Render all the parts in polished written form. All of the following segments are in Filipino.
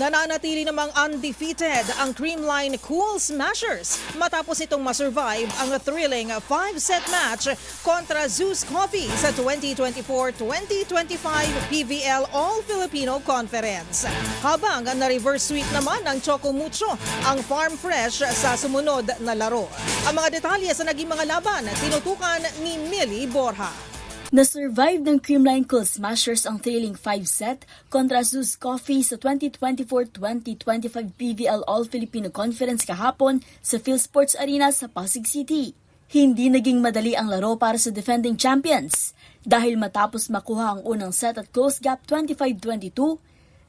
Nananatili namang undefeated ang Creamline Cool Smashers matapos itong masurvive ang thrilling 5-set match kontra Zeus Coffee sa 2024-2025 PVL All-Filipino Conference. Habang na-reverse sweep naman ng Choco Mucho ang Farm Fresh sa sumunod na laro. Ang mga detalye sa naging mga laban, tinutukan ni Millie Borja. Na-survive ng Creamline Cool Smashers ang thrilling 5-set kontra Zeus Coffee sa 2024-2025 PVL All-Filipino Conference kahapon sa PhilSports Arena sa Pasig City. Hindi naging madali ang laro para sa defending champions dahil matapos makuha ang unang set at close gap 25-22,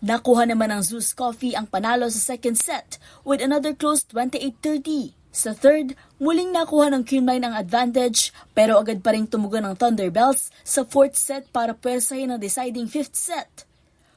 nakuha naman ng Zeus Coffee ang panalo sa second set with another close 28-30. Sa third, muling nakuha ng Creamline ang advantage pero agad pa rin tumugon ng Thunderbells sa fourth set para pwersahin ang deciding fifth set,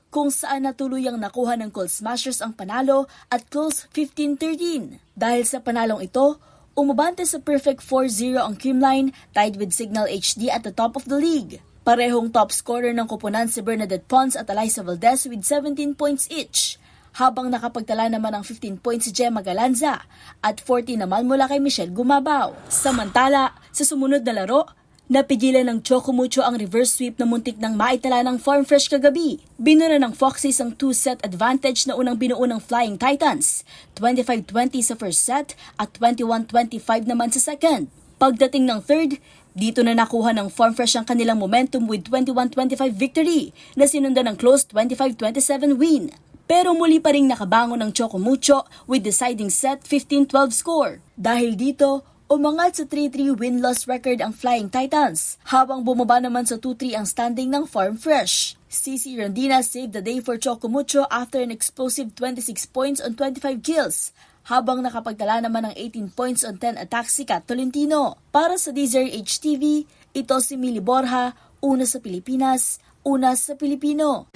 kung saan natuluyang nakuha ng Cool Smashers ang panalo at close 15-13. Dahil sa panalong ito, umabante sa perfect 4-0 ang Creamline, tied with Signal HD at the top of the league. Parehong top scorer ng koponan si Bernadette Pons at Alyssa Valdez with 17 points each, habang nakapagtala naman ng 15 points si Gemma Galanza at 40 naman mula kay Michelle Gumabaw. Samantala, sa sumunod na laro, napigilan ng Choco Mucho ang reverse sweep na muntik ng maitala ng Farm Fresh kagabi. Binura ng Foxies ang 2-set advantage na unang binuo ng Flying Titans, 25-20 sa first set at 21-25 naman sa second. Pagdating ng third, dito na nakuha ng Farm Fresh ang kanilang momentum with 21-25 victory na sinundan ng close 25-27 win. Pero muli pa ring nakabangon ng Choco Mucho with deciding set 15-12 score. Dahil dito, umangat sa 3-3 win-loss record ang Flying Titans, habang bumaba naman sa 2-3 ang standing ng Farm Fresh. Cici Rondina saved the day for Choco Mucho after an explosive 26 points on 25 kills, habang nakapagtala naman ng 18 points on 10 attacks si Kat Tolentino. Para sa DZRH TV, ito si Millie Borja, una sa Pilipinas, una sa Pilipino.